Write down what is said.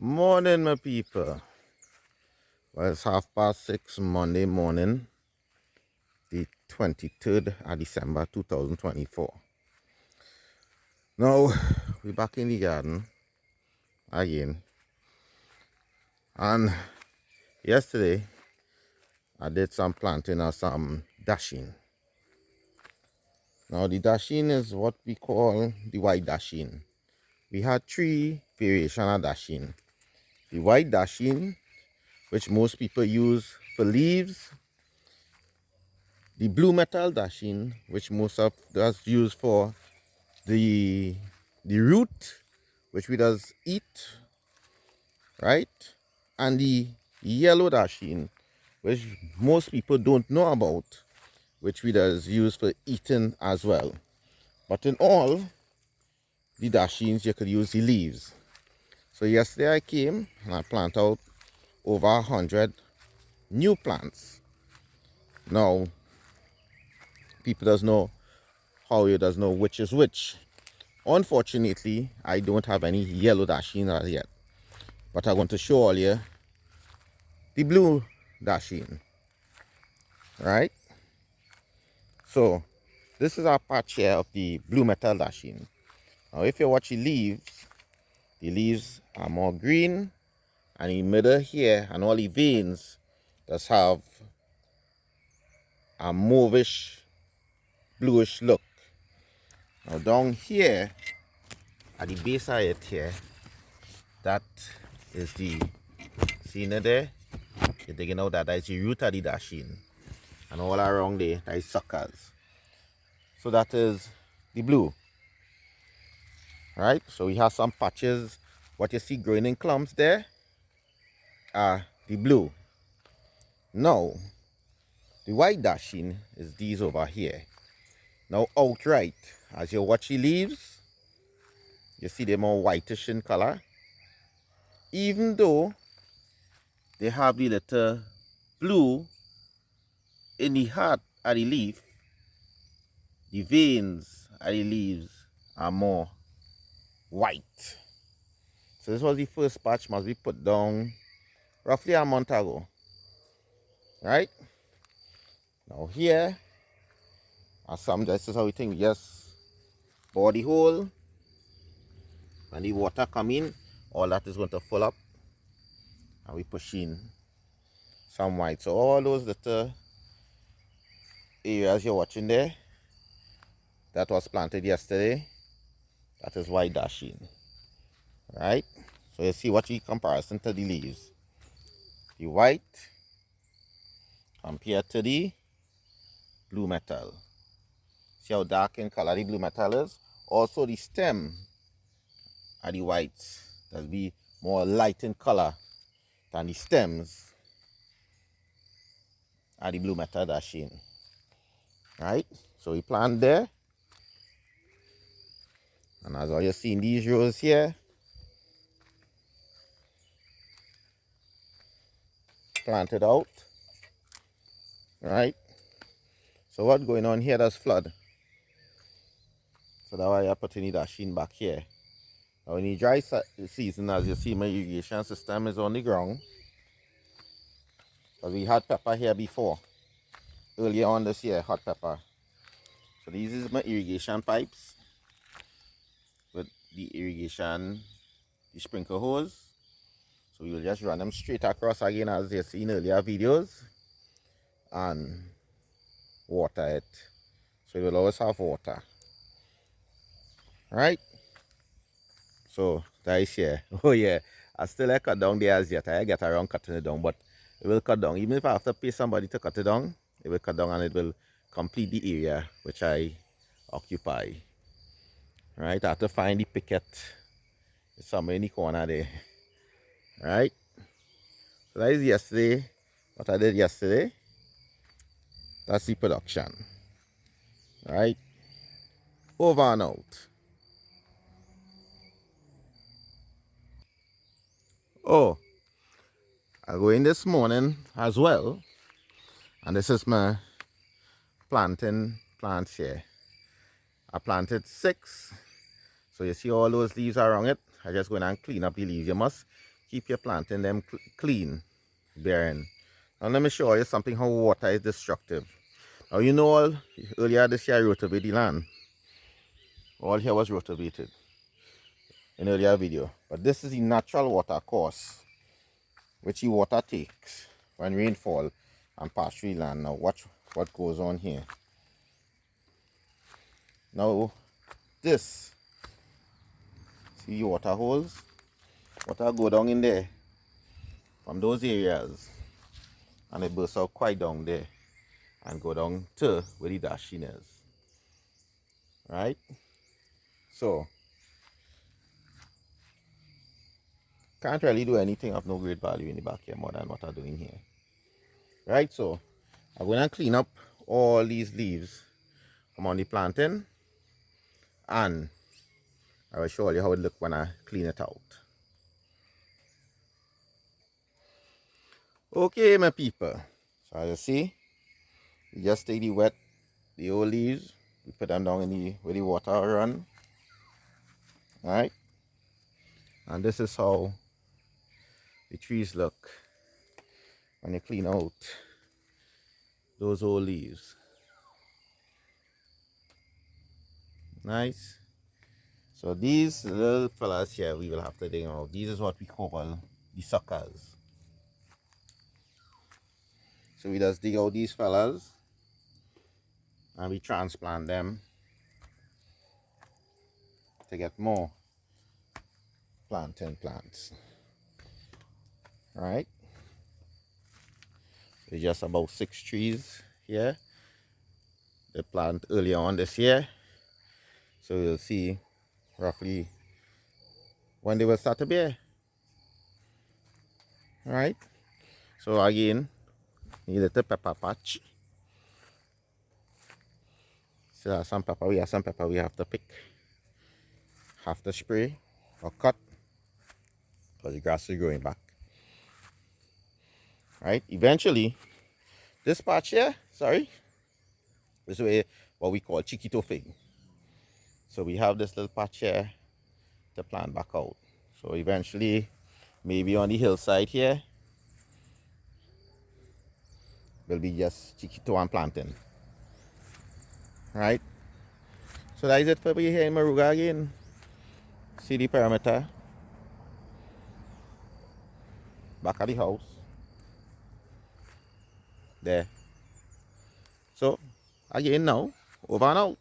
Morning, my people. Well, it's 6:30 Monday morning, the 23rd of December 2024. Now, we're back in the garden again. And yesterday, I did some planting of some dasheen. Now, the dasheen is what we call the white dasheen. We had three variations of dasheen. The white dasheen, which most people use for leaves. The blue metal dasheen, which most of us use for the root, which we does eat, right? And the yellow dasheen, which most people don't know about, which we does use for eating as well. But in all the dasheens, you could use the leaves. So yesterday I came and I planted out over 100 new plants. Now, people does know how you does know which is which. Unfortunately, I don't have any yellow dasheen as yet. But I'm going to show all you the blue dasheen. Right? So, this is our patch here of the blue metal dasheen. Now, if you watch the leaves are more green. And in the middle here, and all the veins just have a mauvish, bluish look. Now, down here, at the base of it here, that is the, see in there? You're digging out that is the root of the dasheen. And all around there, that is suckers. So that is the blue. Right? So we have some patches. What you see growing in clumps there are the blue. Now, the white dasheen is these over here. Now, outright, as you watch the leaves, you see they're more whitish in color. Even though they have the little blue in the heart of the leaf, the veins of the leaves are more white. So this was the first patch must be put down roughly a month ago. Right? Now here are some, this is how we think, just bore the hole. When the water come in, all that is going to fill up. And we push in some white. So all those little areas you're watching there, that was planted yesterday, that is white dasheen. Right? So you see what the comparison to the leaves. The white compared to the blue metal. See how dark in color the blue metal is? Also the stem are the whites. That'll be more light in color than the stems are the blue metal dasheen. Right? So we plant there. And as all you see in these rows here, planted out. Right? So what's going on here, that's flood. So that's why I'm putting the dasheen back here. Now in the dry season, as you see, my irrigation system is on the ground. Because we had pepper here before. Earlier on this year, hot pepper. So these is my irrigation pipes. With the irrigation, the sprinkler hose. So we will just run them straight across again as you see in earlier videos. And water it. So it will always have water. Right? So that is here. Oh yeah. I still cut down there as yet. I get around cutting it down, but it will cut down. Even if I have to pay somebody to cut it down, it will cut down and it will complete the area which I occupy. Right? I have to find the picket. It's somewhere in the corner there. Right? So that is yesterday. What I did yesterday. That's the production. Right? Over and out. Oh, I go in this morning as well. And this is my planting plants here. I planted 6. So you see all those leaves around it. I just go in and clean up the leaves. You must keep your planting them clean, bearing. Now let me show you something how water is destructive. Now you know all earlier this year I rotivated the land. All here was rotivated in earlier video. But this is the natural water course which the water takes when rainfall and pass through the land. Now watch what goes on here. Now this, see the water holes? Water go down in there from those areas and it bursts out quite down there and go down to where the dasheen is. Right? So can't really do anything of no great value in the backyard more than what I'm doing here. Right? So I'm going to clean up all these leaves from on the planting, and I will show you how it look when I clean it out. Okay, my people. So as you see, you just take the old leaves, you put them down in the where the water run. Right? And this is how the trees look when you clean out those old leaves. Nice. So these little fellas here we will have to dig out. These is what we call the suckers. So we just dig out these fellas and we transplant them to get more planting plants. Alright. So just about 6 trees here. They plant earlier on this year. So you'll see roughly when they will start to bear. Alright. So again, need a little pepper patch. So some pepper we have to pick. Have to spray or cut because the grass is growing back. Right? Eventually, this patch here, this is what we call chiquito fig. So we have this little patch here to plant back out. So eventually, maybe on the hillside here, will be just chiquito and planting. Right? So that is it for me here in Moruga again. See the perimeter. Back of the house. There. So, again now, over and out.